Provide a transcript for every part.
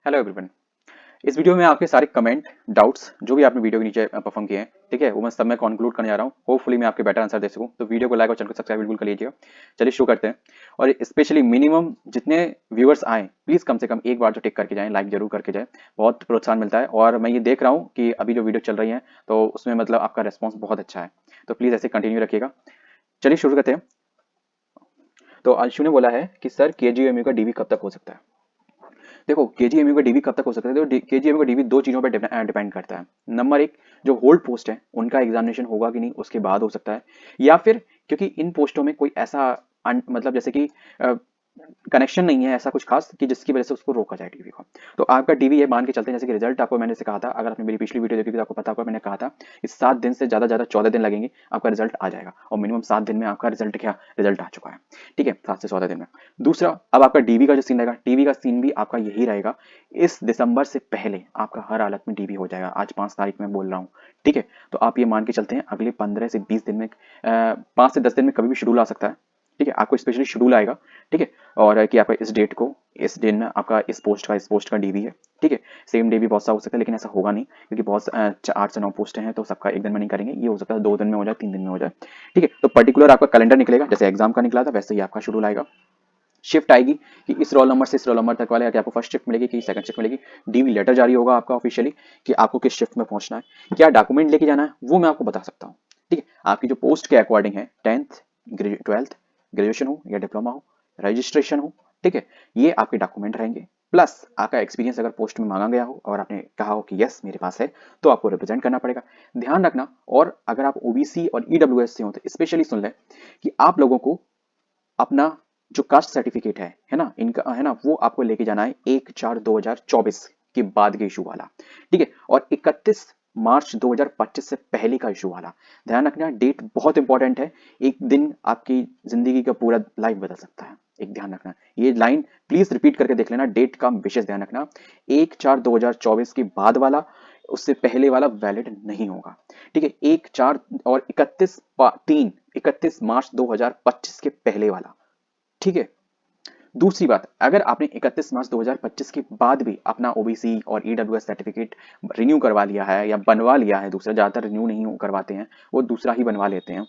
Hello everyone. इस video में आपके सारे कमेंट डाउट्स जो भी आपने वीडियो के नीचे परफॉर्म किए हैं, ठीक है, वो मैं सब में कंक्लूड करने जा रहा हूँ। होपफुली मैं आपके बेटर आंसर दे सकूँ। तो वीडियो को लाइक और चैनल को सब्सक्राइब बिल्कुल कर लीजिएगा। चलिए शुरू करते हैं। और स्पेशली मिनिमम जितने व्यूअर्स आए प्लीज कम से कम एक बार तो टिक करके जाएं, लाइक जरूर करके जाएं, बहुत प्रोत्साहन मिलता है। और मैं ये देख रहा हूँ कि अभी जो वीडियो चल रही है तो उसमें मतलब आपका रेस्पॉन्स बहुत अच्छा है, तो प्लीज ऐसे कंटिन्यू रखिएगा। चलिए शुरू करते हैं। तो अंशु ने बोला है कि सर केजीएमयू का डीवी कब तक हो सकता है। देखो केजीएमयू का डीवी कब तक हो सकता है, तो केजीएमयू का डीवी दो चीजों पर डिपेंड करता है। नंबर एक, जो होल्ड पोस्ट है उनका एग्जामिनेशन होगा कि नहीं उसके बाद हो सकता है, या फिर क्योंकि इन पोस्टों में कोई ऐसा मतलब जैसे कि कनेक्शन नहीं है ऐसा कुछ खास कि जिसकी वजह से उसको रोका जाए डीवी को। तो आपका डीवी ये मान के चलते हैं जैसे कि रिजल्ट आपको मैंने से कहा था, अगर आपने मेरी पिछली वीडियो देखी तो आपको पता होगा मैंने कहा था कि 7 दिन से ज्यादा 14 दिन लगेंगे, आपका रिजल्ट आ जाएगा। और मिनिमम 7 दिन में आपका रिजल्ट आ चुका है। ठीक है, 7 से 14 दिन में। दूसरा, अब आपका डीवी का जो सीन रहेगा, टीवी का सीन भी आपका यही रहेगा, इस दिसंबर से पहले आपका हर हालत में डीवी हो जाएगा। आज 5 तारीख में बोल रहा हूँ, ठीक है। तो आप ये मान के चलते हैं अगले 15 से 20 दिन में, 5 से 10 दिन में कभी भी शेड्यूल आ सकता है। ठीक है, आपको स्पेशली शेड्यूल आएगा। ठीक है, और कि आपका इस डेट को, इस दिन में आपका इस पोस्ट का डीवी है। ठीक है, सेम डे भी बहुत सा हो सकता है लेकिन ऐसा होगा नहीं, क्योंकि बहुत 8 से 9 पोस्टें हैं तो सबका एक दिन में नहीं करेंगे। ये हो सकता है 2 दिन में हो जाए, 3 दिन में हो जाए। ठीक है, तो पर्टिकुलर आपका कैलेंडर निकलेगा, जैसे एग्जाम का निकला था वैसे ही आपका शेड्यूल आएगा। शिफ्ट आएगी कि इस रोल नंबर से इस रोल नंबर तक वाले, कि आपको फर्स्ट शिफ्ट मिलेगी कि सेकंड शिफ्ट मिलेगी। डीवी लेटर जारी होगा आपका ऑफिशियली कि आपको किस शिफ्ट में पहुंचना है, क्या डॉक्यूमेंट लेके जाना है वो मैं आपको बता सकता हूँ। ठीक है, आपकी जो पोस्ट के अकॉर्डिंग है, 10th 12th ग्रेजुएशन हो या डिप्लोमा हो, रजिस्ट्रेशन हो, ठीक है, ये आपके डॉक्यूमेंट रहेंगे। प्लस आपका एक्सपीरियंस अगर पोस्ट में मांगा गया हो और आपने कहा हो कि यस मेरे पास है, तो आपको रिप्रेजेंट करना पड़ेगा। ध्यान रखना, और अगर आप ओबीसी और ईडब्ल्यूएस से हो तो स्पेशली सुन लें कि आप लोगों को अपना जो कास्ट सर्टिफिकेट है ना, इनका है ना, वो आपको लेके जाना है 1/4/2024 के बाद के इशू वाला। ठीक है, और 31 मार्च 2025 से पहले का इशू वाला। ध्यान रखना, डेट बहुत इंपॉर्टेंट है। एक दिन आपकी जिंदगी का पूरा लाइफ बदल सकता है। एक ध्यान रखना, ये लाइन प्लीज रिपीट करके देख लेना, डेट का विशेष ध्यान रखना। 1/4/2024 के बाद वाला, उससे पहले वाला वैलिड नहीं होगा। ठीक है, 1/4 और 31 मार्च 2025 के पहले वाला। ठीक है, दूसरी बात, अगर आपने 31 मार्च 2025 के बाद भी अपना ओबीसी और ईडब्ल्यूएस सर्टिफिकेट रिन्यू करवा लिया है या बनवा लिया है, दूसरा, ज्यादातर रिन्यू नहीं करवाते हैं, वो दूसरा ही बनवा लेते हैं,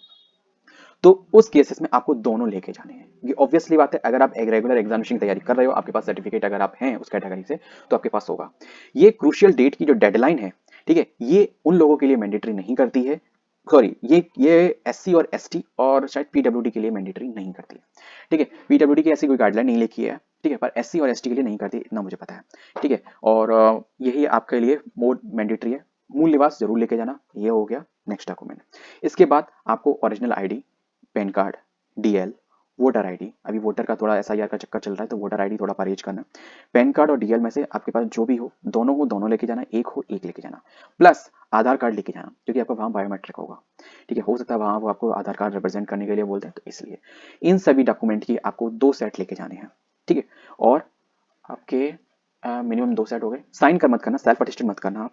तो उस केसेस में आपको दोनों लेके जाने हैं। ये ऑब्वियसली बात है, अगर आप एक रेगुलर एग्जामिनेशन की तैयारी कर रहे हो, आपके पास सर्टिफिकेट अगर आप हैं उस कैटेगरी से, तो आपके पास होगा। ये क्रूशियल डेट की जो डेडलाइन है, ठीक है, ये उन लोगों के लिए मैंडेटरी नहीं करती है। सॉरी, ये एससी और एसटी और शायद पीडब्ल्यूडी के लिए मैंडेटरी नहीं करती है। ठीक है, पीडब्ल्यूडी की ऐसी कोई गाइडलाइन नहीं लिखी है, ठीक है, पर एससी और एसटी के लिए नहीं करती, इतना मुझे पता है। ठीक है, और यही आपके लिए मोड मैंडेटरी है। मूल निवास जरूर लेके जाना, ये हो गया नेक्स्ट डॉक्यूमेंट। इसके बाद आपको original ID, pan card, DL, voter ID, अभी वोटर का थोड़ा एसआईआर का चक्कर चल रहा है तो वोटर आईडी थोड़ा परहेज करना। पैन कार्ड और डीएल में से आपके पास जो भी हो दोनों लेके जाना, एक हो एक लेके जाना। प्लस आधार कार्ड लेके जाना, क्योंकि आपका वहां बायोमेट्रिक होगा। ठीक है, हो सकता है वहां वो आपको आधार कार्ड रिप्रेजेंट करने के लिए बोलते हैं, तो इसलिए इन सभी डॉक्यूमेंट की आपको 2 सेट लेके जाने हैं। ठीक है, और आपके मिनिमम 2 सेट हो गए। साइन कर मत करना, सेल्फ अटेस्टेड मत करना आप।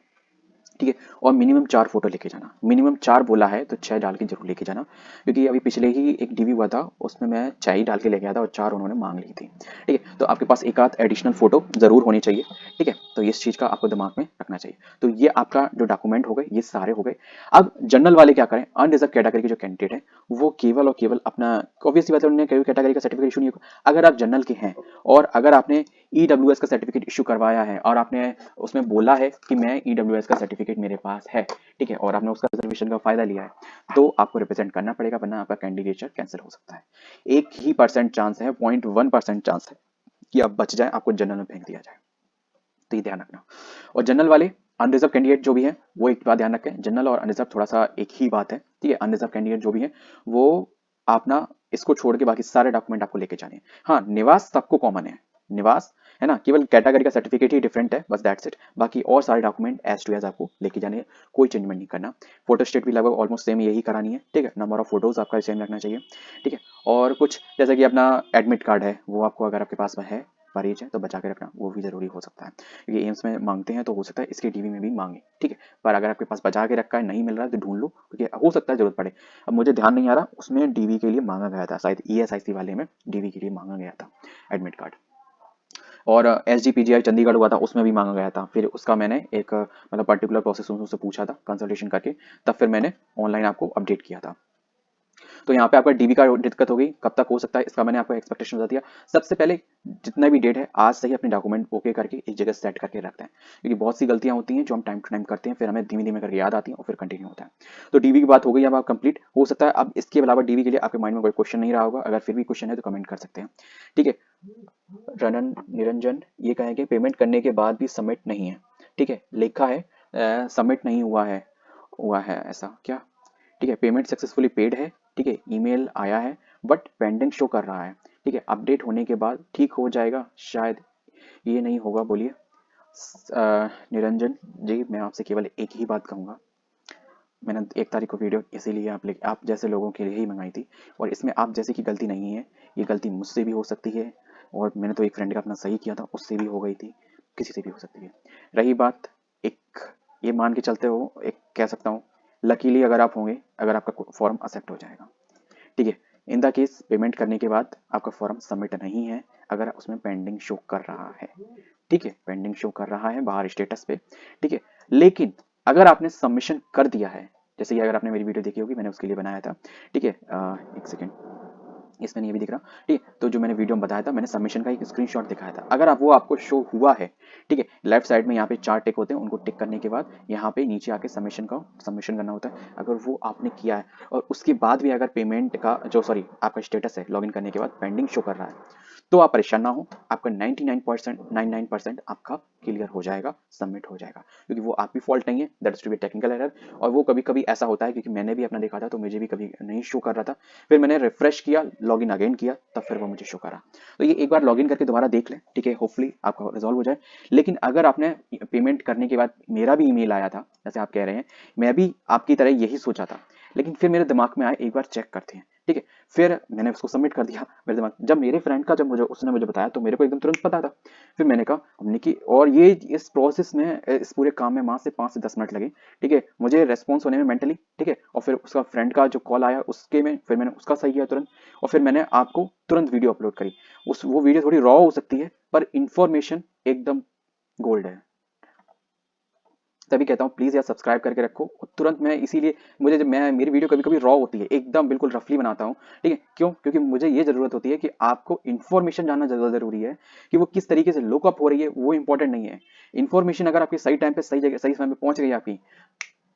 ठीक है, और मिनिमम 4 फोटो लेके जाना। मिनिमम 4 बोला है तो 6 डाल के जरूर लेके जाना, क्योंकि अभी पिछले ही एक डीवी हुआ था उसमें मैं 6 ही डाल के लेके आया था और 4 उन्होंने मांग ली थी। ठीक है, तो आपके पास एक आध एडिशनल फोटो जरूर होनी चाहिए। ठीक है, तो इस चीज का आपको दिमाग में रखना चाहिए। तो ये आपका जो डॉक्यूमेंट हो गए, ये सारे हो गए। अब जनरल वाले क्या करें, अनरिजर्व कैटेगरी के जो कैंडिडेट है वो केवल और केवल अपना, ऑब्वियसली बात है, उन्होंने कोई कैटेगरी का सर्टिफिकेट इशू नहीं होगा। अगर आप जनरल के हैं और अगर आपने ईडब्ल्यूएस का सर्टिफिकेट इशू करवाया है और आपने उसमें बोला है कि मैं ईडब्ल्यूएस का सर्टिफिकेट मेरे पास है, ठीक है, और आपने उसका रिजर्वेशन का फायदा लिया है, तो आपको रिप्रेजेंट करना पड़ेगा, वरना आपका कैंडिडेचर कैंसिल हो सकता है। 1% चांस है, 0.1% चांस है कि आप बच जाए, आपको जनरल में फेंक दिया जाए। तो ये ध्यान रखना। और जनरल वाले अनरिजर्व कैंडिडेट जो भी है, वो एक बात ध्यान रखें, जनरल और अनरिजर्व थोड़ा सा एक ही बात है। ठीक है, अनरिजर्व कैंडिडेट जो भी है वो अपना, इसको छोड़ के बाकी सारे डॉक्यूमेंट आपको लेके जाने हैं। हाँ, निवास सबको कॉमन है, निवास है ना, केवल कैटेगरी का सर्टिफिकेट ही डिफरेंट है, बस दैट्स इट। बाकी और सारे डॉक्यूमेंट एज टू एज आपको लेके जाने हैं, कोई चेंजमेंट नहीं करना। फोटो स्टेट भी लगभग ऑलमोस्ट सेम यही करानी है। ठीक है, नंबर ऑफ फोटोज आपका सेम रखना चाहिए। ठीक है, और कुछ जैसे कि अपना एडमिट कार्ड है, वो आपको अगर आपके पास में है, परहेज है, तो बचा के रखना, वो भी जरूरी हो सकता है, क्योंकि एम्स में मांगते हैं तो हो सकता है इसके डीवी में भी मांगे। ठीक है, पर अगर आपके पास बचा के रखा है, नहीं मिल रहा है तो ढूंढ लो, क्योंकि हो सकता है जरूरत पड़े। अब मुझे ध्यान नहीं आ रहा, उसमें डीवी के लिए मांगा गया था, शायद ईएसआईसी वाले में डीवी के लिए मांगा गया था एडमिट कार्ड। और SGPGI चंडीगढ़ हुआ था, उसमें भी मांगा गया था। फिर उसका मैंने एक मतलब पर्टिकुलर प्रोसेस उनसे पूछा था कंसल्टेशन करके, तब फिर मैंने ऑनलाइन आपको अपडेट किया था। तो यहाँ पे आपका डीबी का दिक्कत हो गई, कब तक हो सकता है इसका मैंने आपको एक्सपेक्टेशन बता दिया। सबसे पहले जितना भी डेट है आज से ही अपने डॉक्यूमेंट ओके करके एक जगह सेट करके रखते हैं, क्योंकि बहुत सी गलतियां होती हैं जो हम टाइम टू टाइम करते हैं, फिर हमें धीमे धीमे करके याद आती हैं और फिर कंटिन्यू होता है। तो डीबी की बात हो गई अब आप कंप्लीट। हो सकता है अब इसके अलावा डीबी के लिए आपके माइंड में कोई क्वेश्चन नहीं रहा होगा, अगर फिर भी क्वेश्चन है तो कमेंट कर सकते हैं। ठीक है, रनन निरंजन ये कहेंगे पेमेंट करने के बाद भी सबमिट नहीं है। ठीक है, लिखा है सबमिट नहीं हुआ है ऐसा क्या? ठीक है, पेमेंट सक्सेसफुली पेड है। ठीक है, ईमेल आया है बट पेंडिंग शो कर रहा है। ठीक है, अपडेट होने के बाद ठीक हो जाएगा शायद, ये नहीं होगा बोलिए। निरंजन जी, मैं आपसे केवल एक ही बात कहूँगा, मैंने 1 तारीख को वीडियो इसीलिए आप जैसे लोगों के लिए ही मंगाई थी, और इसमें आप जैसे की गलती नहीं है, ये गलती मुझसे भी हो सकती है, और मैंने तो एक फ्रेंड का अपना सही किया था, उससे भी हो गई थी, किसी से भी हो सकती है। रही बात एक, ये मान के चलते हो, एक कह सकता हूँ लकीली अगर आप होंगे, अगर आपका फॉर्म एक्सेप्ट हो जाएगा। ठीक है, इन द केस पेमेंट करने के बाद आपका फॉर्म सबमिट नहीं है, अगर उसमें पेंडिंग शो कर रहा है। ठीक है, पेंडिंग शो कर रहा है बाहर स्टेटस पे। ठीक है, लेकिन अगर आपने सबमिशन कर दिया है, जैसे कि अगर आपने मेरी वीडियो देखी होगी, मैंने उसके लिए बनाया था। ठीक है, एक सेकेंड, इसमें नहीं भी दिख रहा। ठीक है, तो जो मैंने वीडियो में बताया था, मैंने सबमिशन का एक स्क्रीनशॉट दिखाया था, अगर आप वो आपको शो हुआ है, ठीक है, लेफ्ट साइड में यहाँ पे 4 टिक होते हैं, उनको टिक करने के बाद यहाँ पे नीचे आके सबमिशन करना होता है। अगर वो आपने किया है और उसके बाद भी अगर पेमेंट का जो सॉरी आपका स्टेटस है लॉगिन करने के बाद पेंडिंग शो कर रहा है, तो आप परेशान ना हो, आपका 99% आपका क्लियर हो जाएगा, सबमिट हो जाएगा, क्योंकि वो आपकी फॉल्ट नहीं है, that is to be technical error. और वो कभी कभी ऐसा होता है, क्योंकि मैंने भी अपना देखा था, तो मुझे भी कभी नहीं शो कर रहा था, फिर मैंने रिफ्रेश किया, लॉगिन अगेन किया, तब फिर वो मुझे शो करा। तो ये एक बार लॉगिन करके दोबारा देख लें, ठीक है, होपफुली आपका रिजॉल्व हो जाए। लेकिन अगर आपने पेमेंट करने के बाद, मेरा भी ईमेल आया था जैसे आप कह रहे हैं, मैं भी आपकी तरह यही सोचा था, लेकिन फिर मेरे दिमाग में आया एक बार चेक करते हैं। ठीक है, फिर मैंने उसको सबमिट कर दिया। मेरे दिमाग जब मेरे फ्रेंड का जब मुझे उसने मुझे बताया, तो मेरे को एकदम तुरंत पता था। फिर मैंने कहा हमने की, और ये इस प्रोसेस में, इस पूरे काम में माँ से 5 से 10 मिनट लगे। ठीक है, मुझे रेस्पॉन्स होने में मेंटली। ठीक है, और फिर उसका फ्रेंड का जो कॉल आया उसके में फिर मैंने उसका सही किया तुरंत, और फिर मैंने आपको तुरंत वीडियो अपलोड करी। वो वीडियो थोड़ी रॉ हो सकती है, पर इंफॉर्मेशन एकदम गोल्ड है। तभी कहता हूँ प्लीज यार सब्सक्राइब करके रखो तुरंत। मैं इसीलिए, मुझे जब मैं मेरी वीडियो कभी कभी रॉ होती है, एकदम बिल्कुल रफली बनाता हूँ। ठीक है, क्यों? क्योंकि मुझे ये जरूरत होती है कि आपको इन्फॉर्मेशन जानना ज्यादा जरूरी है, कि वो किस तरीके से लुकअप हो रही है वो इंपॉर्टेंट नहीं है। इन्फॉर्मेशन अगर आपकी सही टाइम पे सही जगह सही समय पे पहुंच गई आपकी,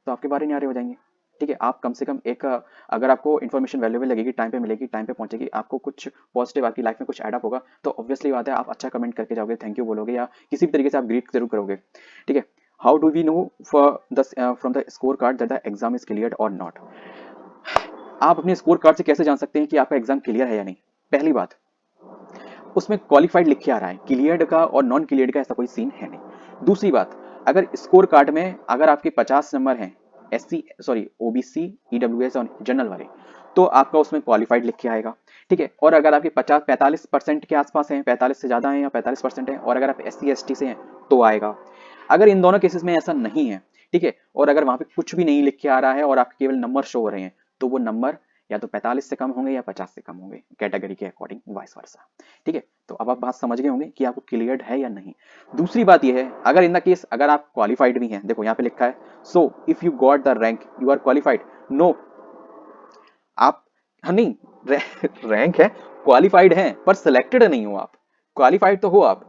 तो आपके बारे न्यारे हो जाएंगे। ठीक है, आप कम से कम एक अगर आपको इन्फॉर्मेशन वैल्यूएबल लगेगी, टाइम पे मिलेगी, टाइम पे पहुंचेगी, आपको कुछ पॉजिटिव आपकी लाइफ में कुछ एड अप होगा, तो ऑब्वियसली बात है आप अच्छा कमेंट करके जाओगे, थैंक यू बोलोगे, या किसी भी तरीके से आप ग्रीट जरूर करोगे। ठीक है, how do we know from the score card that the exam is clear और नॉट? आप अपने स्कोर कार्ड से कैसे जान सकते हैं कि आपका एग्जाम क्लियर है या नहीं? पहली बात, उसमें क्वालिफाइड लिख के आ रहा है, क्लियर्ड का और नॉन क्लियर्ड का ऐसा कोई सीन है नहीं। दूसरी बात, अगर स्कोर कार्ड में अगर आपके 50 नंबर हैं, एससी सॉरी ओबीसी ईडब्ल्यूएस और जनरल वाले, तो आपका उसमें क्वालिफाइड लिख के आएगा। ठीक है, और अगर आपके 45% के आसपास हैं, 45 से ज्यादा हैं या 45% हैं, और अगर आप एससी एसटी से हैं, तो आएगा। अगर इन दोनों केसेस में ऐसा नहीं है, ठीक है, और अगर वहां पे कुछ भी नहीं लिख के आ रहा है और आपके केवल नंबर शो हो रहे हैं, तो वो नंबर या तो 45 से कम होंगे या 50 से कम होंगे, कैटेगरी के अकॉर्डिंग, वाइस वर्सा। ठीक है, तो अब आप बात समझ गए होंगे कि आपको क्लियर्ड है या नहीं। दूसरी बात यह है, अगर इन द केस अगर आप क्वालिफाइड भी हैं, देखो यहाँ पे लिखा है so if you got the rank you are qualified. No, आप, हाँ नहीं, रैंक है, क्वालिफाइड हैं, पर सिलेक्टेड नहीं हो आप। क्वालिफाइड तो हो आप,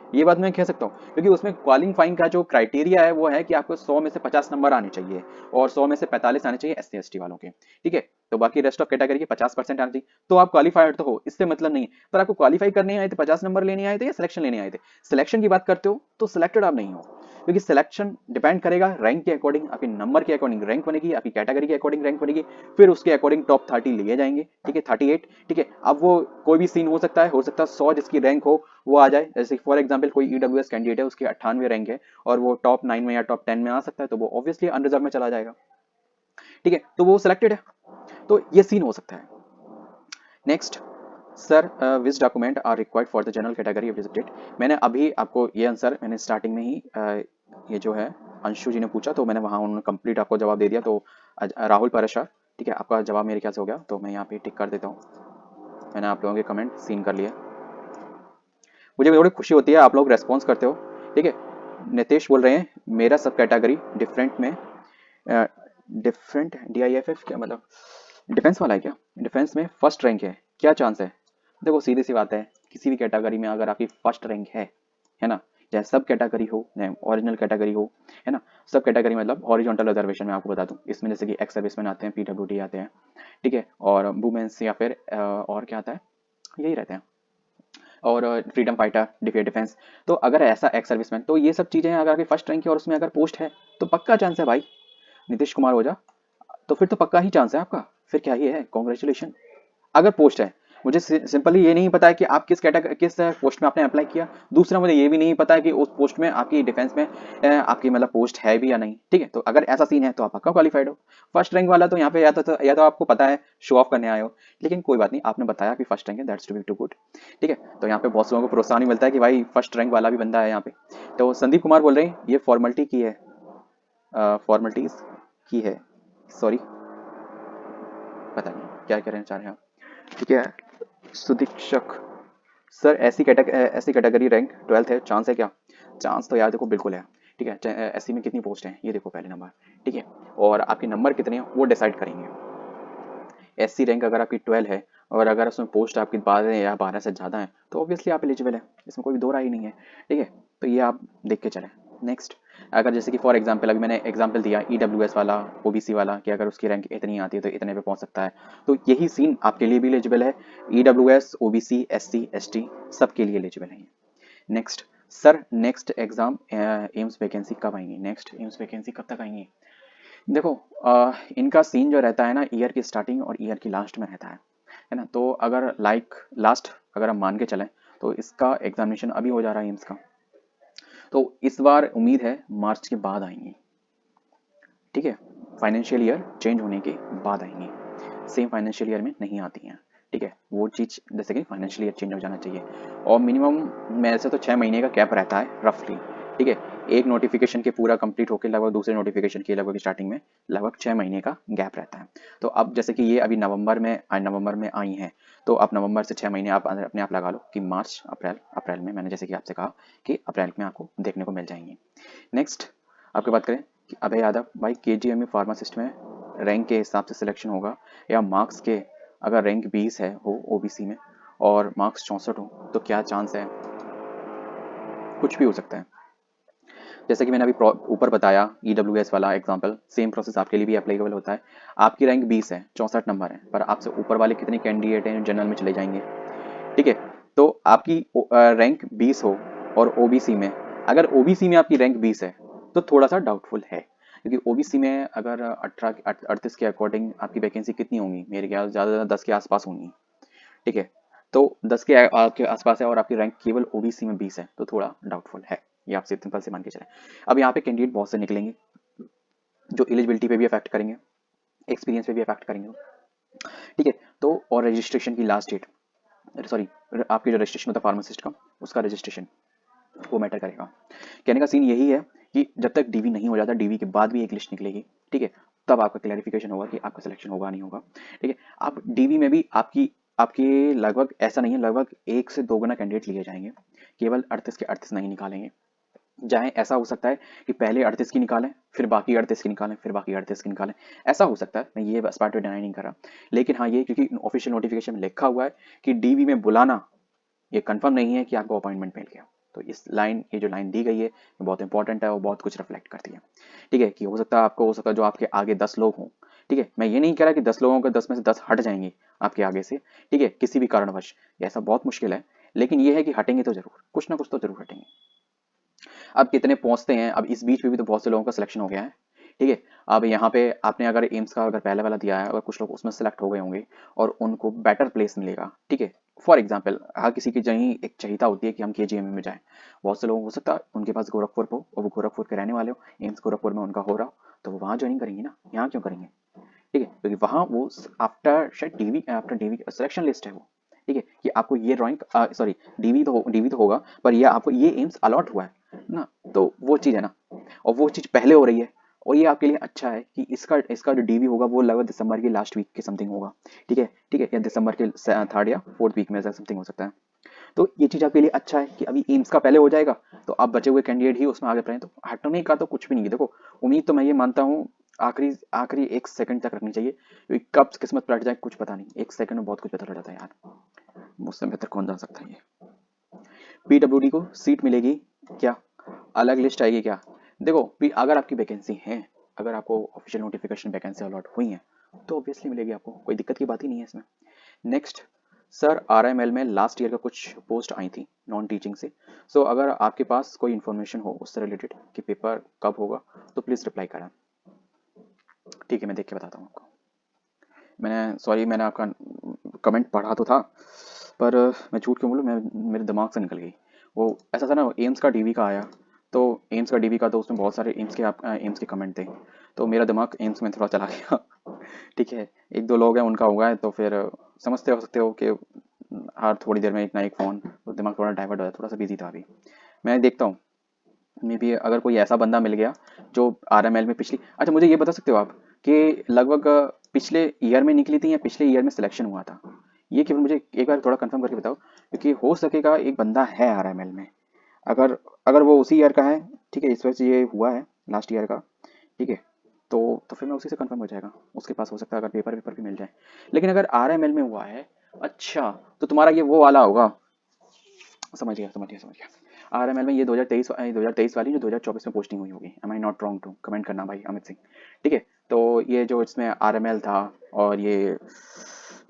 ये बात मैं कह सकता हूँ, क्योंकि उसमें क्वालिफाइंग का जो क्राइटेरिया है वो है कि आपको 100 में से 50 नंबर आने चाहिए, और 100 में से 45 आने चाहिए एससी एसटी वालों के। ठीक है, तो बाकी रेस्ट ऑफ कैटेगरी के 50% आने चाहिए, तो आप क्वालिफाइड तो हो, इससे मतलब नहीं है। पर आपको क्वालिफाई करने आए थे, 50 नंबर लेने आए थे, या सिलेक्शन लेने आए थे? सिलेक्शन की बात करते हो तो सिलेक्टेड आप नहीं हो, क्योंकि सिलेक्शन डिपेंड करेगा रैंक के अकॉर्डिंग, आपके नंबर के अकॉर्डिंग रैंक बनेगी, आपकी कैटेगरी के अकॉर्डिंग रैंक बनेगी, फिर उसके अकॉर्डिंग टॉप 30 लिए जाएंगे। ठीक है, 38। ठीक है, अब वो कोई भी सीन हो सकता है, 100 जिसकी रैंक हो वो आ जाए। जैसे फॉर एग्जांपल कोई ईडब्ल्यूएस कैंडिडेट है, उसकी 98 रैंक है, और वो टॉप 9 में या टॉप 10 में आ सकता है, तो वो ऑब्वियसली अनरिजर्व में चला जाएगा। ठीक है, तो वो सिलेक्टेड है, तो ये सीन हो सकता है। Next, sir which document are required for the general category of visited? मैंने अभी आपको ये आंसर मैंने स्टार्टिंग में ही ये जो है अंशु जी ने पूछा, तो मैंने वहाँ उन्होंने कंप्लीट आपको जवाब दे दिया। तो राहुल परशर, ठीक है, आपका जवाब मेरे ख्याल से हो गया, तो मैं यहाँ पे टिक कर देता हूँ। मैंने आप लोगों के कमेंट सीन कर लिया। मुझे थोड़ी खुशी होती है, आप लोग रेस्पॉन्स करते हो। ठीक है, नितेश बोल रहे हैं मेरा सब कैटेगरी डिफरेंट में, डिफरेंट DIFF क्या मतलब, डिफेंस वाला है क्या? डिफेंस में फर्स्ट रैंक है, क्या चांस है? देखो सीधी सी बात है, किसी भी कैटेगरी में अगर आपकी फर्स्ट रैंक है ना, चाहे सब कैटेगरी हो चाहे ओरिजिनल कैटेगरी हो, है ना, सब कैटेगरी मतलब हॉरिजॉन्टल रिजर्वेशन में आपको बता दूं, इसमें जैसे कि एक्स सर्विसमैन आते हैं, PWD आते हैं, ठीक है, और वुमेन्स या फिर और क्या आता है, यही रहते हैं, और फ्रीडम फाइटर, डिफेंस। तो अगर ऐसा एक्स सर्विसमैन, तो ये सब चीजें अगर आपकी फर्स्ट रैंक है और उसमें अगर पोस्ट है तो पक्का चांस है भाई नीतीश कुमार ओझा, तो फिर तो पक्का ही चांस है आपका, फिर क्या ही है, कॉन्ग्रेचुलेशन। अगर पोस्ट है, मुझे सिंपली ये नहीं पता है कि आप किस पोस्ट में आपने अप्लाई किया, दूसरा मुझे ये भी नहीं पता है कि उस पोस्ट में आपकी डिफेंस में आपकी मतलब पोस्ट है भी या नहीं, ठीक है, तो अगर ऐसा सीन है तो आप पक्का क्वालिफाइड हो। फर्स्ट रैंक वाला तो यहाँ पे या तो आपको पता है शो ऑफ करने आए हो, लेकिन कोई बात नहीं, आपने बताया कि फर्स्ट रैंक है, that's to be too good. ठीक है, तो यहाँ पे बहुत लोगों को प्रोत्साहन भी मिलता है कि भाई फर्स्ट रैंक वाला भी बंदा है यहाँ पे। तो संदीप कुमार बोल रहे हैं ये फॉर्मेलिटी की है, फॉर्मेलिटीज की है, सॉरी पता नहीं क्या कहना चाह रहे हैं आप। ठीक है, सुदीक्षक सर ऐसी कैटेगरी रैंक 12th है, चांस है क्या? चांस तो यार देखो बिल्कुल है। ठीक है, एससी में कितनी पोस्ट है ये देखो पहले नंबर, ठीक है, और आपके नंबर कितने हैं वो डिसाइड करेंगे। एससी रैंक अगर आपकी 12 है और अगर उसमें पोस्ट आपकी 12 या 12 से ज़्यादा है तो ऑब्वियसली आप एलिजिबल है, इसमें कोई दो राय ही नहीं है। ठीक है, तो ये आप देख के चलें। नेक्स्ट, अगर जैसे कि फॉर एग्जांपल अभी मैंने एग्जांपल दिया EWS वाला, OBC वाला, कि अगर उसकी रैंक इतनी आती है तो इतने पे पहुंच सकता है, तो यही सीन आपके लिए भी एलिजिबल है। EWS, OBC, SC, ST सबके लिए एलिजिबल है। Next sir, next exam AIIMS vacancy कब आएंगी? नेक्स्ट एम्स वैकेंसी कब तक आएंगी? देखो इनका सीन जो रहता है ना, ईयर की स्टार्टिंग और ईयर की लास्ट में रहता है ना, तो अगर लास्ट अगर हम मान के चलें तो इसका एग्जामिनेशन अभी हो जा रहा है एम्स का, तो इस बार उम्मीद है मार्च के बाद आएंगी। ठीक है, फाइनेंशियल ईयर चेंज होने के बाद आएंगी, सेम फाइनेंशियल ईयर में नहीं आती हैं। ठीक है, वो चीज़ जैसे कि फाइनेंशियल ईयर चेंज हो जाना चाहिए, और मिनिमम में से तो 6 महीने का गैप रहता है रफली। ठीक है, एक नोटिफिकेशन के पूरा कंप्लीट होकर लगभग दूसरे नोटिफिकेशन की लगभग स्टार्टिंग में लगभग 6 महीने का गैप रहता है। तो अब जैसे कि ये अभी नवंबर में आई हैं, तो अब नवंबर से 6 महीने आप अपने आप लगा लो कि मार्च अप्रैल में, मैंने जैसे कि आपसे कहा कि अप्रैल में आपको देखने को मिल जाएंगी। नेक्स्ट आपकी बात करें कि अभय यादव भाई KGME फार्मासिस्ट में रैंक के हिसाब से सिलेक्शन होगा या मार्क्स के, अगर रैंक 20 है हो OBC में और मार्क्स 64 हो तो क्या चांस है? कुछ भी हो सकता है, जैसे कि मैंने अभी ऊपर बताया EWS वाला एग्जांपल, सेम प्रोसेस आपके लिए भी अप्लीकेबल होता है। आपकी रैंक 20 है, 64 नंबर है, पर आपसे ऊपर वाले कितने कैंडिडेट हैं जनरल में चले जाएंगे। ठीक है, तो आपकी रैंक 20 हो और OBC में, अगर OBC में आपकी रैंक 20 है तो थोड़ा सा डाउटफुल है, क्योंकि OBC में अगर 38 के अकॉर्डिंग आपकी वैकेंसी कितनी होंगी, मेरे ख्याल ज़्यादा से ज़्यादा 10 के आसपास होंगी। ठीक है, तो 10 के आपके आसपास है और आपकी रैंक केवल OBC में 20 है, तो थोड़ा डाउटफुल है, ये आप सिंपल से मान के चलें। अब यहाँ पे कैंडिडेट बहुत से निकलेंगे जो एलिजिबिलिटी पे भी अफेक्ट करेंगे, एक्सपीरियंस पे भी अफेक्ट करेंगे। ठीक है, तो और रजिस्ट्रेशन की लास्ट डेट, सॉरी आपकी जो रजिस्ट्रेशन होता है फार्मासिस्ट का, उसका रजिस्ट्रेशन वो मैटर करेगा। कहने का सीन यही है कि जब तक DV नहीं हो जाता, DV के बाद भी एक लिस्ट निकलेगी, ठीक है, तब आपका क्लैरिफिकेशन होगा कि आपका सिलेक्शन होगा नहीं होगा। ठीक है, आप DV में भी आपके लगभग ऐसा नहीं है, लगभग 1 से 2 गुना कैंडिडेट लिए जाएंगे, केवल 38 के 38 नहीं निकालेंगे। चाहे ऐसा हो सकता है कि पहले 38 की निकालें, फिर बाकी 38 की निकालें, फिर बाकी 38 की निकालें, ऐसा हो सकता है, मैं ये बस पार्ट डिनाई नहीं कर रहा। लेकिन हाँ, ये क्योंकि ऑफिशियल नोटिफिकेशन में लिखा हुआ है कि DV में बुलाना ये कंफर्म नहीं है कि आपको अपॉइंटमेंट मिल गया, तो ये जो लाइन दी गई है ये बहुत इंपॉर्टेंट है और बहुत कुछ रिफ्लेक्ट करती है। ठीक है, कि हो सकता है जो आपके आगे 10 लोग हों, ठीक है, मैं ये नहीं कह रहा कि 10 लोगों के 10 में से 10 हट जाएंगे आपके आगे से, ठीक है, किसी भी कारणवश, ऐसा बहुत मुश्किल है, लेकिन ये है कि हटेंगे तो जरूर, कुछ ना कुछ तो जरूर हटेंगे। अब कितने पहुंचते हैं, अब इस बीच में भी तो बहुत से लोगों का सिलेक्शन हो गया है। ठीक है, अब यहाँ पे आपने अगर एम्स का अगर पहले वाला दिया है, अगर कुछ लोग उसमें सेलेक्ट हो गए होंगे और उनको बेटर प्लेस मिलेगा, ठीक है, फॉर एग्जाम्पल हर किसी की जहीं एक चाहिता होती है कि हम KGME में जाएं, बहुत से लोग हो सकता है उनके पास गोरखपुर हो और वो गोरखपुर के रहने वाले हो, एम्स गोरखपुर में उनका हो रहा हो, तो वो वहाँ ज्वाइनिंग करेंगे ना, यहाँ क्यों करेंगे? ठीक है, क्योंकि वहाँ वो आफ्टर DV सिलेक्शन लिस्ट है वो, ठीक है, कि आपको ये रैंक, सॉरी DV तो होगा, पर ये आपको ये एम्स अलॉट हुआ है ना, तो वो चीज़ है ना, और वो चीज़ पहले हो रही है, और ये आपके लिए अच्छा है कि इसका इसका जो DV होगा वो लगभग दिसंबर की लास्ट वीक के समथिंग होगा। ठीक है, ठीक है, या दिसंबर के 3rd या 4th वीक में ऐसा समथिंग हो सकता है। तो ये चीज़ आपके लिए अच्छा है कि अभी एम्स का पहले हो जाएगा, तो आप बचे हुए कैंडिडेट ही उसमें आगे बढ़ें, तो हटने का तो कुछ भी नहीं है। देखो, उम्मीद तो मैं ये मानता हूँ आखिरी आखिरी 1 सेकंड तक रखनी चाहिए, क्योंकि कब किस्मत पलट जाए कुछ पता नहीं, 1 सेकंड में बहुत कुछ पता लग जाता है यार, मुझसे बेहतर कौन जान सकता है ये। पीडब्ल्यूडी को सीट मिलेगी क्या, अलग लिस्ट आएगी क्या? देखो, अगर आपकी वैकेंसी है, अगर आपको ऑफिशियल नोटिफिकेशन वैकेंसी अलॉट हुई है, तो ऑब्वियसली मिलेगी आपको, कोई दिक्कत की बात ही नहीं है इसमें। नेक्स्ट, सर आरएमएल में लास्ट ईयर का कुछ पोस्ट आई थी नॉन टीचिंग से, सो अगर आपके पास कोई इन्फॉर्मेशन हो उससे रिलेटेड कि पेपर कब होगा, तो प्लीज़ रिप्लाई करें। ठीक है, मैं देख के बताता हूँ आपको। मैंने आपका कमेंट पढ़ा तो था, पर मैं झूठ क्यों बोलूँ, मैं मेरे दिमाग से निकल गई। वो ऐसा था ना, एम्स का डीवी का आया, तो एम्स का डीवी का तो उसमें बहुत सारे एम्स के कमेंट थे, तो मेरा दिमाग एम्स में थोड़ा चला गया। ठीक है, एक दो लोग हैं उनका हुआ है, तो फिर समझते हो सकते हो कि हर थोड़ी देर में एक ना एक फ़ोन, तो दिमाग थोड़ा डाइवर्ट हो जाता, थोड़ा सा बिजी था अभी। मैं देखता हूँ, मे बी अगर कोई ऐसा बंदा मिल गया जो आरएमएल में पिछली, अच्छा मुझे ये बता सकते हो आप कि लगभग पिछले ईयर में निकली थी या पिछले ईयर में सिलेक्शन हुआ था, ये केवल मुझे एक बार थोड़ा कंफर्म करके बताओ, क्योंकि हो सकेगा एक बंदा है आरएमएल में, अगर अगर वो उसी ईयर का है, ठीक है, इस वजह से ये हुआ है लास्ट ईयर का, ठीक है, तो फिर मैं उसी से कंफर्म हो जाएगा, उसके पास हो सकता है अगर पेपर पेपर भी मिल जाए। लेकिन अगर आरएमएल में हुआ है, अच्छा, तो तुम्हारा ये वो वाला होगा, समझ गया। आरएमएल में ये 2023 वाली जो 2024 में पोस्टिंग हुई होगी, am I not wrong to comment करना भाई अमित सिंह। ठीक है, तो ये जो इसमें आरएमएल था, और ये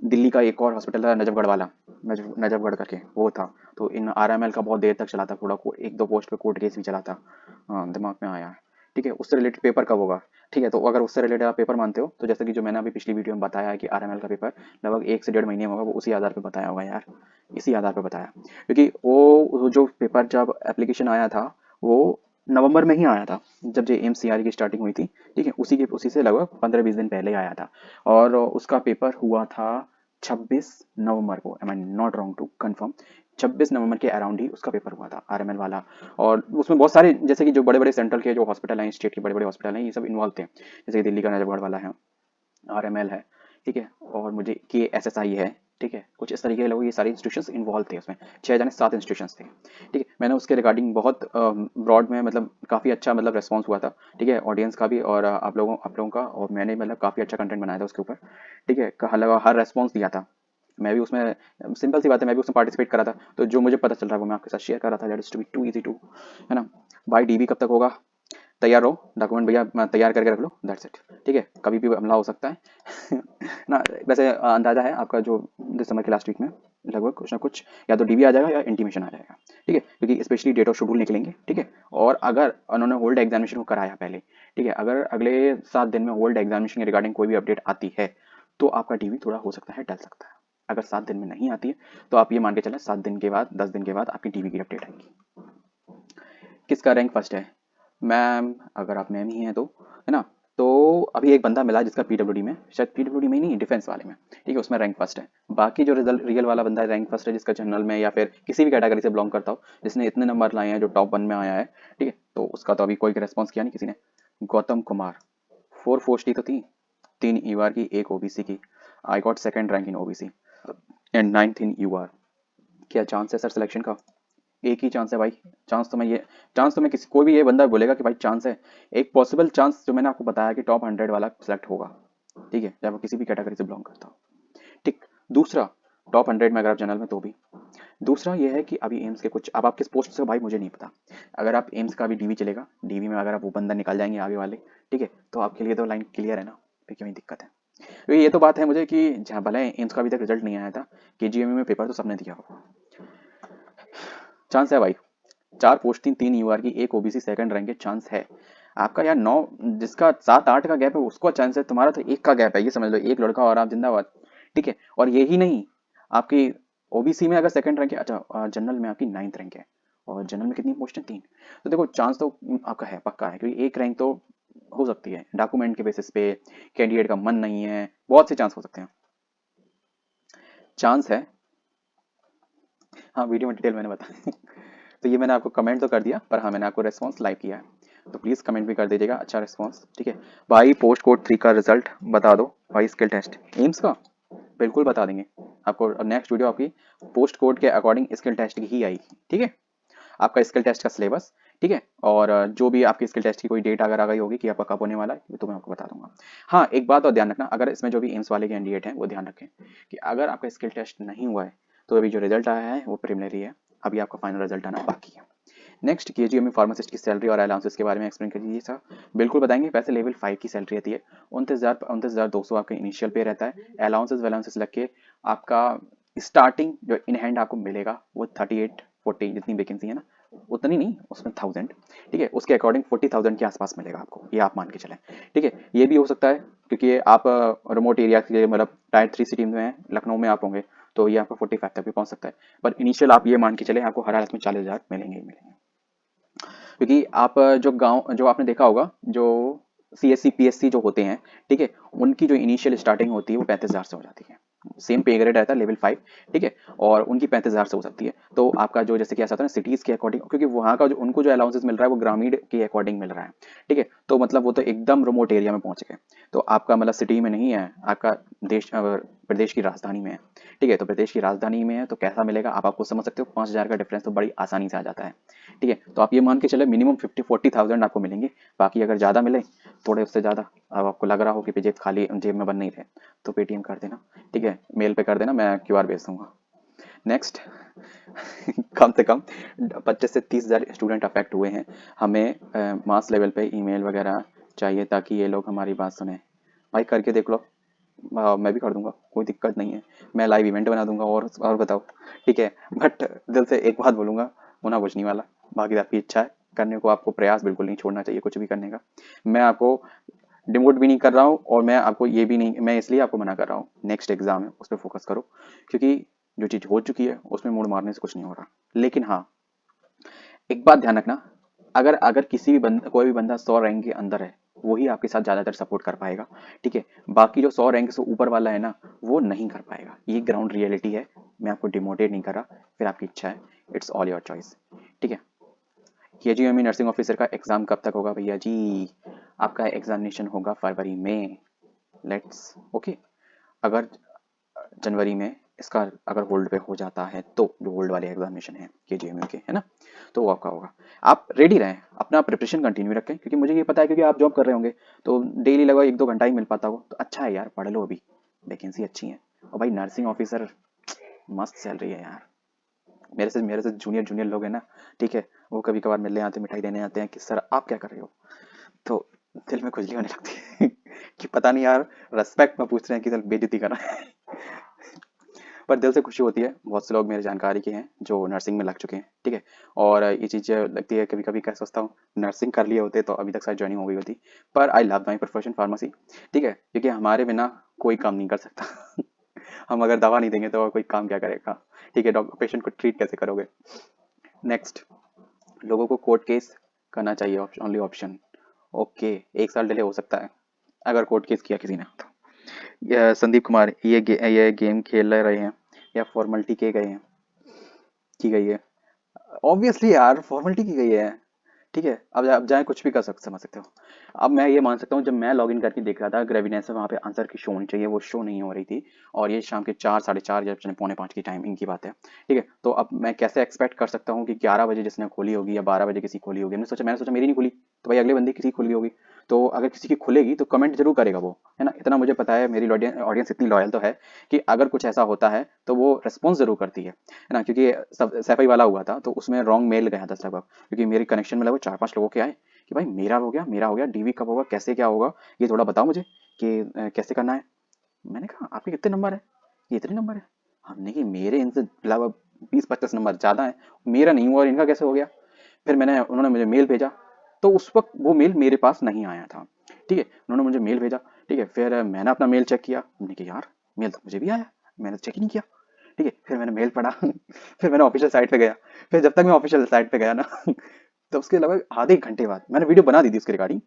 दिल्ली का एक और हॉस्पिटल था नजफगढ़ वाला, नजफगढ़ करके वो था, तो इन आरएमएल का बहुत देर तक चला था, थोड़ा एक दो पोस्ट पे कोर्ट केस भी चला था। हाँ, दिमाग में आया है। ठीक है, उससे रिलेटेड पेपर कब होगा? ठीक है, तो अगर उससे रिलेटेड आप पेपर मानते हो, तो जैसे कि जो मैंने अभी पिछली वीडियो में बताया है कि आरएमएल का पेपर लगभग 1 से 1.5 महीने में होगा, वो उसी आधार पे बताया होगा यार, इसी आधार पे बताया, क्योंकि वो जो पेपर जब एप्लीकेशन आया था, वो नवंबर में ही आया था, जब जे एमसीआर की स्टार्टिंग हुई थी। ठीक है, उसी से लगभग 15-20 दिन पहले आया था, और उसका पेपर हुआ था 26 नवंबर को, am I not wrong to confirm, 26 नवंबर के अराउंड ही उसका पेपर हुआ था आरएमएल वाला। और उसमें बहुत सारे, जैसे कि जो बड़े बड़े सेंट्रल के जो हॉस्पिटल हैं, स्टेट के बड़े बड़े हॉस्पिटल हैं, ये सब इन्वॉल्व थे, जैसे कि दिल्ली का नजफगढ़ वाला है, आरएमएल है, ठीक है, और मुझे के एसएसआई है, ठीक है, कुछ इस तरीके के लोग, ये सारे इंस्टीट्यूशंस इन्वॉल्व थे उसमें, 6 जाने 7 इंस्टीट्यूशंस थे। ठीक है, मैंने उसके रिगार्डिंग बहुत ब्रॉड में, मतलब काफ़ी अच्छा मतलब रेस्पॉन्स हुआ था, ठीक है, ऑडियंस का भी और आप लोगों का, और मैंने मतलब काफ़ी अच्छा कंटेंट बनाया था उसके ऊपर। ठीक है, हर रेस्पॉन्स दिया था, मैं भी उसमें, सिंपल सी बात है, मैं भी उसमें पार्टिसिपेट करा था, तो जो मुझे पता चल रहा है वो मैं आपके साथ शेयर कर रहा था, that is to be too easy to, है ना भाई। डीबी कब तक होगा? तैयार रहो, डॉक्यूमेंट भैया तैयार करके रख लो, दैट्स इट। ठीक है, कभी भी हमला हो सकता है। ना, वैसे अंदाजा है आपका जो दिसंबर के लास्ट वीक में लगभग कुछ ना कुछ, या तो डीबी आ जाएगा या इंटीमेशन आ जाएगा। ठीक है, क्योंकि स्पेशली डेट ऑफ शेड्यूल निकलेंगे। ठीक है, और अगर उन्होंने होल्ड एग्जामिनेशन को कराया पहले, ठीक है, अगर अगले 7 दिन में होल्ड एग्जामिनेशन के रिगार्डिंग कोई भी अपडेट आती है, तो आपका डीबी थोड़ा हो सकता है टल सकता है। अगर 7 दिन में नहीं आती है, तो आप ये मान के चलें 7 दिन के बाद, 10 दिन के बाद आपकी डीबी की अपडेट आएगी। किसका रैंक फर्स्ट है? मैम, अगर आप मैम ही हैं तो, है ना, तो अभी एक बंदा मिला जिसका पीडब्ल्यूडी में, शायद पीडब्ल्यूडी में ही नहीं, डिफेंस वाले में, ठीक है, उसमें रैंक फर्स्ट है। बाकी जो रिजल्ट रियल वाला बंदा है, रैंक फर्स्ट है, जिसका जनरल में या फिर किसी भी कैटेगरी से बिलोंग करता हो, जिसने इतने नंबर लाए हैं, जो टॉप 1 में आया है, ठीक है, तो उसका तो अभी कोई रेस्पॉन्स किया नहीं किसी ने। गौतम कुमार, 4 पोस्ट ही तो थी, 3 ईवार की, 1 ओबीसी की। I got second rank in OBC and 9th in UR. क्या चांस है सर सिलेक्शन का? एक ही चांस है भाई। चांस तो मैं किसी, कोई भी ये बंदा बोलेगा कि भाई चांस है, एक पॉसिबल चांस जो मैंने आपको बताया कि टॉप 100 वाला सिलेक्ट होगा। ठीक है, चाहे वो किसी भी कैटेगरी से बिलोंग करता हो। ठीक, दूसरा, टॉप 100 में अगर आप जनरल में तो भी। दूसरा ये है कि अभी एम्स के कुछ, अब आप किस पोस्ट से हो भाई मुझे नहीं पता, अगर आप एम्स का भी डीवी चलेगा, डीवी में अगर आप वो बंदा निकाल जाएंगे आगे वाले, ठीक है, तो आपके लिए तो लाइन क्लियर है ना, फिर क्यों ही दिक्कत है। क्योंकि ये तो बात है मुझे कि जहाँ भले एम्स का अभी तक रिजल्ट नहीं आया था, केजीएमयू में पेपर तो सबने दिया होगा, चांस है भाई। 4 पोस्ट थी, 3 यूआर की, 1 ओबीसी, सेकंड रैंक के, चांस है आपका यार। 9, जिसका 7-8 का गैप है उसको चांस है, तुम्हारा तो 1 का गैप है, ये समझ लो, एक लड़का और आप जिंदाबाद। ठीक है, और यही नहीं, आपकी ओबीसी में अगर सेकंड रैंक है, अच्छा जनरल में आपकी 9th रैंक है, और जनरल में कितनी पोस्ट है? 3। तो देखो चांस तो आपका है, पक्का है, क्योंकि एक रैंक तो हो सकती है डॉक्यूमेंट के बेसिस पे, कैंडिडेट का मन नहीं है, बहुत से चांस हो सकते हैं, चांस है। हाँ, वीडियो में डिटेल मैंने बताया। तो ये मैंने आपको कमेंट तो कर दिया, पर हाँ मैंने आपको रेस्पॉन्स लाइव किया है, तो प्लीज़ कमेंट भी कर दीजिएगा, अच्छा रेस्पॉन्स। ठीक है भाई, पोस्ट कोड 3 का रिजल्ट बता दो भाई, स्किल टेस्ट एम्स का बिल्कुल बता देंगे आपको। नेक्स्ट वीडियो आपकी पोस्ट कोड के अकॉर्डिंग स्किल टेस्ट की ही आएगी, ठीक है। आपका स्किल टेस्ट का सिलेबस, ठीक है, और जो भी आपकी स्किल टेस्ट की कोई डेट अगर आ गई होगी कि आपका कब होने वाला है तो मैं आपको बता दूंगा। हाँ, एक बात और ध्यान रखना, अगर इसमें जो भी एम्स वाले कैंडिडेट हैं वो ध्यान रखें कि अगर आपका स्किल टेस्ट नहीं हुआ है तो अभी जो रिजल्ट आया है वो प्रिलिमिनरी है, अभी आपका फाइनल रिजल्ट आना बाकी है। नेक्स्ट केजीएम फार्मासिस्ट की सैलरी और अलाउंसेस के बारे में एक्सप्लेन कर दीजिए सर। बिल्कुल बताएंगे। वैसे लेवल 5 की सैलरी रहती है 29,200 आपका इनिशियल पे रहता है। अलाउंसेस वैलाउंसेस लग के आपका स्टार्टिंग जो इन हैंड आपको मिलेगा वो 38-40 जितनी वैकेंसी है ना, उतनी नहीं, उसमें 1000, ठीक है, उसके अकॉर्डिंग 40,000 के आसपास मिलेगा आपको, ये आप मान के चलें, ठीक है। ये भी हो सकता है क्योंकि आप रिमोट एरिया के मतलब टायर 3 सिटी में, लखनऊ में आप होंगे तो ये आपको 45 तक भी पहुंच सकता है, पर इनिशियल आप ये मान के चले आपको हर हालत में 40,000 मिलेंगे ही मिलेंगे। क्योंकि आप जो गांव जो आपने देखा होगा जो सीएससी पीएससी जो होते हैं, ठीक है, उनकी जो इनिशियल स्टार्टिंग होती है वो 35,000 से हो जाती है। सेम पे ग्रेड रहता है लेवल 5, ठीक है, और उनकी 35,000 से हो सकती है। तो आपका जो जैसे कि ऐसा होता है ना सिटीज के अकॉर्डिंग, क्योंकि वहाँ का जो उनको जो अलाउंसेस मिल रहा है वो ग्रामीण के अकॉर्डिंग मिल रहा है, ठीक है, तो मतलब वो तो एकदम रिमोट एरिया में पहुंच गए। तो आपका मतलब सिटी में नहीं है, आपका देश प्रदेश की राजधानी में है, ठीक है, तो प्रदेश की राजधानी में है तो कैसा मिलेगा आप आपको समझ सकते हो। 5,000 का डिफरेंस तो बड़ी आसानी से आ जाता है, ठीक है। तो आप ये मान के चले मिनिमम 50-40,000 आपको मिलेंगे। बाकी अगर ज़्यादा मिले, थोड़े उससे ज़्यादा, अब आपको लग रहा हो कि जेब खाली जेब में बन नहीं रहे तो पेटीएम कर देना, ठीक है, मेल पे कर देना, मैं क्यूआर भेज दूंगा। नेक्स्ट कम से कम 25 से 30,000 स्टूडेंट अफेक्ट हुए हैं। हमें मास लेवल पे ईमेल वगैरह चाहिए ताकि ये लोग हमारी बात सुने। भाई करके देख लो, मैं भी कर दूंगा, कोई दिक्कत नहीं है, मैं लाइव इवेंट बना दूंगा। और बताओ, ठीक है, बट दिल से एक बात बोलूंगा, होना कुछ नहीं वाला। बाकी आपकी इच्छा है करने को, आपको प्रयास बिल्कुल नहीं छोड़ना चाहिए कुछ भी करने का। मैं आपको डिमोट भी नहीं कर रहा हूँ और मैं आपको ये भी नहीं, मैं इसलिए आपको मना कर रहा हूँ, नेक्स्ट एग्जाम है उस पर फोकस करो, क्योंकि जो चीज़ हो चुकी है उसमें मुड़ मारने से कुछ नहीं हो रहा। लेकिन हाँ, एक बात ध्यान रखना, अगर अगर किसी भी बंदा, कोई भी बंदा 100 रैंक के अंदर है वही आपके साथ ज़्यादातर सपोर्ट कर पाएगा, ठीक है। बाकी जो 100 रैंक से ऊपर वाला है ना वो नहीं कर पाएगा, ये ग्राउंड रियलिटी है। मैं आपको डिमोटिवेट नहीं कर रहा, फिर आपकी इच्छा है, इट्स ऑल योर चॉइस, ठीक है। केजीएमई नर्सिंग ऑफिसर का एग्जाम कब तक होगा भैया जी? आपका एग्जामिनेशन होगा फरवरी में, लेट्स ओके। अगर जनवरी में इसका अगर होल्ड पे हो जाता है तो जो होल्ड वाले एग्जामिनेशन है केजीएमयू के, है ना, तो वो आपका होगा। आप रेडी रहें, अपना प्रिपरेशन कंटिन्यू रखें, क्योंकि मुझे ये पता है क्योंकि आप जॉब कर रहे होंगे तो डेली लगभग 1-2 घंटा ही मिल पाता हो, तो अच्छा है यार, पढ़ लो, अभी वैकेंसी अच्छी है। और भाई नर्सिंग ऑफिसर मस्त सैलरी है यार। मेरे से जूनियर जूनियर लोग हैं ना, ठीक है, वो कभी कभार मिलने आते, मिठाई देने आते हैं कि सर आप क्या कर रहे हो, तो दिल में खुजली होने लगती है कि पता नहीं यार, रेस्पेक्ट में पूछ रहे हैं कि सर बेइज्जती कर रहा है पर दिल से खुशी होती है। बहुत से लोग मेरे जानकारी के हैं जो नर्सिंग में लग चुके हैं, ठीक है, और ये चीज़ लगती है कभी कभी, क्या सोचता हूँ नर्सिंग कर लिए होते तो अभी तक शायद ज्वाइनिंग हो गई होती। पर I love my profession pharmacy, ठीक है, क्योंकि हमारे बिना कोई काम नहीं कर सकता हम अगर दवा नहीं देंगे तो कोई काम क्या करेगा, ठीक है, डॉक्टर पेशेंट को ट्रीट कैसे करोगे। नेक्स्ट, लोगों को कोर्ट केस करना चाहिए, ओनली ऑप्शन, ओके, 1 साल डिले हो सकता है अगर कोर्ट केस किया किसी ने तो। संदीप कुमार, ये गेम खेल रहे हैं या फॉर्मेलिटी की गए हैं, की गई है? ऑब्वियसली यार फॉर्मेलिटी की गई है, ठीक है। अब जाए कुछ भी कर समझ सकते हो। अब मैं ये मान सकता हूँ जब मैं लॉगिन करके देख रहा था ग्रेविनेस में, वहाँ पे आंसर की शो होनी चाहिए, वो शो नहीं हो रही थी, और ये शाम के 4, 4:30 या 4:45 की टाइमिंग की बात है, ठीक है। तो अब मैं कैसे एक्सपेक्ट कर सकता हूँ कि 11 बजे जिसने खोली होगी या 12 बजे किसी खोली होगी, मैंने सोचा मेरी नहीं खुली तो भाई अगले बंदे किसी की खुली होगी। तो अगर किसी की खुलेगी तो कमेंट जरूर करेगा वो, है ना, इतना मुझे पता है, मेरी ऑडियंस इतनी लॉयल तो है कि अगर कुछ ऐसा होता है तो वो रिस्पॉन्स जरूर करती है ना, क्योंकि सब सैफई वाला हुआ था तो उसमें रॉन्ग मेल गया था लगभग, क्योंकि मेरे कनेक्शन में लगभग 4-5 लोगों के आए कि भाई मेरा हो गया, डीवी कब होगा, कैसे क्या होगा, ये थोड़ा बताओ मुझे कि कैसे करना है। मैंने कहा आपके कितने नंबर है? ये इतने नंबर है। हमने कि मेरे इनसे लगभग 20-25 नंबर ज़्यादा है, मेरा नहीं हुआ और इनका कैसे हो गया। फिर उन्होंने मुझे मेल भेजा, तो उस वक्त वो मेल मेरे पास नहीं आया था, ठीक है, उन्होंने मुझे मेल भेजा, ठीक है, फिर मैंने अपना मेल चेक किया, मैंने कहा यार मेल तो मुझे भी आया, मैंने चेक ही नहीं किया, ठीक है, फिर मैंने मेल पढ़ा फिर मैंने ऑफिशियल साइट पे गया। फिर जब तक मैं ऑफिशियल साइट पे गया ना तो उसके लगभग आधे 1 घंटे बाद मैंने वीडियो बना दी थी उसके रिगार्डिंग,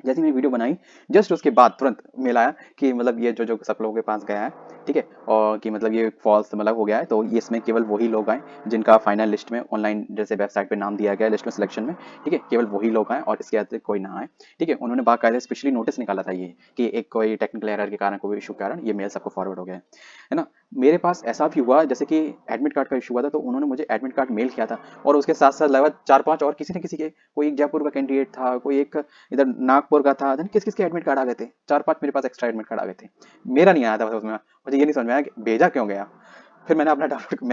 जैसे मैंने वीडियो बनाई जस्ट उसके बाद तुरंत मेल आया कि मतलब ये जो जो सब लोगों के पास गया है, ठीक है, और कि मतलब ये फॉल्स मतलब हो गया है, तो ये इसमें केवल वही लोग आए जिनका फाइनल लिस्ट में ऑनलाइन जैसे वेबसाइट पे नाम दिया गया लिस्ट में सिलेक्शन में, ठीक है, केवल वही लोग आए और इसके अतिरिक्त कोई ना आए, ठीक है। उन्होंने बाकायदा स्पेशली नोटिस निकाला था ये कि एक कोई टेक्निकल एरर के कारण, कोई इशू के कारण ये मेल सबको फॉरवर्ड हो गया है ना। मेरे पास ऐसा भी हुआ जैसे कि एडमिट कार्ड का इशू हुआ था, तो उन्होंने मुझे एडमिट कार्ड मेल किया था और उसके साथ साथ लगभग 4-5 और किसी न किसी के, कोई एक जयपुर का कैंडिडेट था, कोई एक इधर नागपुर का था, किस किस के एडमिट कार्ड आ गए थे, 4-5 मेरे पास एक्स्ट्रा एडमिट कार्ड आ गए थे। मेरा नहीं आया था उसमें, मुझे ये नहीं समझ में आया कि भेजा क्यों गया। फिर मैंने तो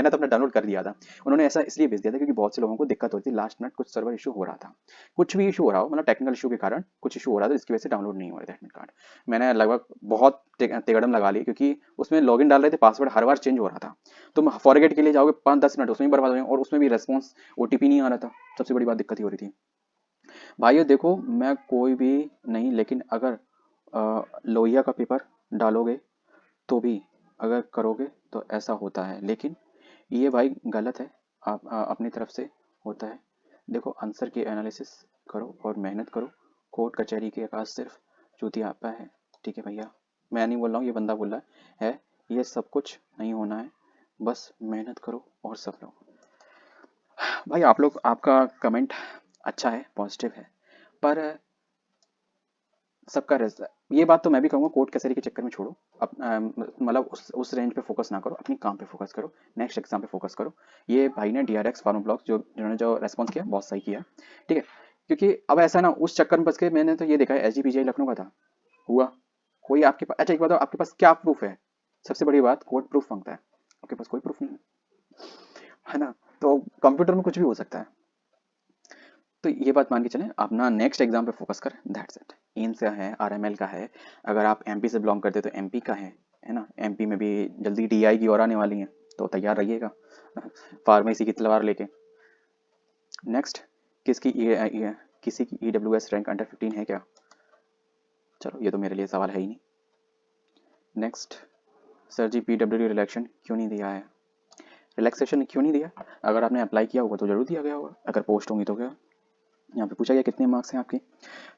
अपना डाउनलोड कर दिया था। उन्होंने ऐसा इसलिए भेज दिया था क्योंकि बहुत से लोगों को दिक्कत होती थी, लास्ट मिनट कुछ सर्वर इशू हो रहा था, कुछ भी इशू हो रहा हो, मतलब टेक्निकल इशू के कारण कुछ इशू हो रहा था जिसकी वजह से डाउनलोड नहीं हो रहे थे एडमिट कार्ड। मैंने लगभग बहुत तिगड़म लगा ली क्योंकि उसमें लॉगिन डाल रहे थे, पासवर्ड हर बार चेंज हो रहा था। तुम फॉरगेट के लिए जाओगे 5-10 मिनट उसमें भी बर्बाद हो जाएंगे और उसमें भी रेस्पॉन्स ओटीपी नहीं आ रहा था। सबसे बड़ी बात दिक्कत ही हो रही थी। भाइयों देखो, मैं कोई भी नहीं, लेकिन अगर लोहिया का पेपर डालोगे तो भी अगर करोगे तो ऐसा होता है, लेकिन ये भाई गलत है। आप अपनी तरफ से होता है। देखो, आंसर की एनालिसिस करो और मेहनत करो। कोर्ट कचहरी के पास सिर्फ चूतियापा है, ठीक है भैया। मैं नहीं बोल रहा हूँ, ये बंदा बोल रहा है। ये सब कुछ नहीं होना है, बस मेहनत करो और सब लोग। भाई आप लोग, आपका कमेंट अच्छा है, पॉजिटिव है, पर सबका रिजल्ट, ये बात तो मैं भी कहूँगा, कोर्ट कचहरी के चक्कर में छोड़ो। मतलब उस रेंज पे फोकस ना करो, अपनी काम पे फोकस करो, नेक्स्ट एग्जाम पे फोकस करो। ये भाई ने डीआरएक्स फार्म ब्लॉक जो जिन्होंने जो रेस्पॉन्स किया बहुत सही किया, ठीक है। क्योंकि अब ऐसा ना उस चक्कर में फंस के, मैंने तो ये देखा है एसजीपीजीआई लखनऊ का था, हुआ। कोई आपके पास, अच्छा एक बताओ, आपके पास क्या प्रूफ है? सबसे बड़ी बात, कोर्ट प्रूफ मांगता है, आपके पास कोई प्रूफ नहीं है ना। तो कंप्यूटर में कुछ भी हो सकता है। तो ये बात मान के चलें, अपना नेक्स्ट एग्जाम पे फोकस कर, दैट्स इट। एम्स का है, आरएमएल का है, अगर आप एमपी से बिलोंग करते तो एमपी का है ना। एमपी में भी जल्दी डीआई की और आने वाली है, तो तैयार रहिएगा फार्मेसी की तलवार लेके। नेक्स्ट, किसकी किसी की ईडब्ल्यूएस रैंक अंडर 15 है क्या? चलो, ये तो मेरे लिए सवाल है ही नहीं। नेक्स्ट, सर जी पीडब्ल्यूडी रिलैक्सेशन क्यों नहीं दिया है? रिलैक्सेशन क्यों नहीं दिया? अगर आपने अप्लाई किया होगा तो जरूर दिया गया होगा, अगर पोस्ट होंगी तो क्या। यहाँ पे पूछा गया कितने मार्क्स हैं आपके।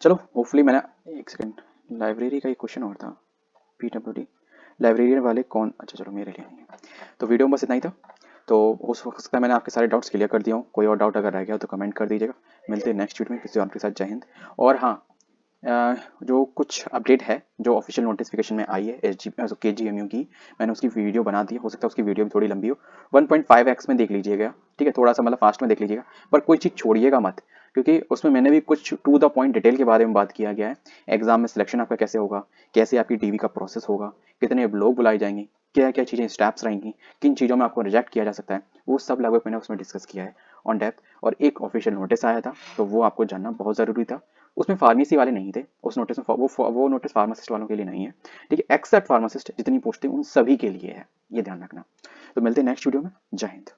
चलो, होपफुली मैंने, एक सेकंड, लाइब्रेरी का एक क्वेश्चन और था, पीडब्ल्यूडी लाइब्रेरियन वाले कौन, अच्छा चलो मेरे लिए नहीं है। तो वीडियो में बस इतना ही था। तो उस वक्त का मैंने आपके सारे डाउट्स क्लियर कर दिया हूँ। कोई और डाउट अगर रह गया तो कमेंट कर दीजिएगा। मिलते हैं नेक्स्ट वीडियो में किसी और के साथ। जय हिंद। और हाँ, जो कुछ अपडेट है, जो ऑफिशियल नोटिफिकेशन में आई है KGMU की, मैंने उसकी वीडियो बना दी है। हो सकता है उसकी वीडियो भी थोड़ी लंबी हो, 1.5x में देख लीजिएगा, ठीक है, थोड़ा सा मतलब फास्ट में देख लीजिएगा, पर कोई चीज़ छोड़िएगा मत, क्योंकि उसमें मैंने भी कुछ टू द पॉइंट डिटेल के बारे में बात किया गया है। एग्जाम में सिलेक्शन आपका कैसे होगा, कैसे आपकी डीवी का प्रोसेस होगा, कितने लोग बुलाए जाएंगे, क्या क्या चीज़ें स्टेप्स रहेंगी, किन चीज़ों में आपको रिजेक्ट किया जा सकता है, वो सब लगभग मैंने उसमें डिस्कस किया है ऑन डेप्थ। और एक ऑफिशियल नोटिस आया था, तो वो आपको जानना बहुत ज़रूरी था। उसमें फार्मेसी वाले नहीं थे उस नोटिस में, वो नोटिस फार्मासिस्ट वालों के लिए नहीं है, ठीक है, एक्सेप्ट फार्मासिस्ट जितनी पोस्ट थी उन सभी के लिए है, ये ध्यान रखना। तो मिलते हैं नेक्स्ट वीडियो में। जय हिंद।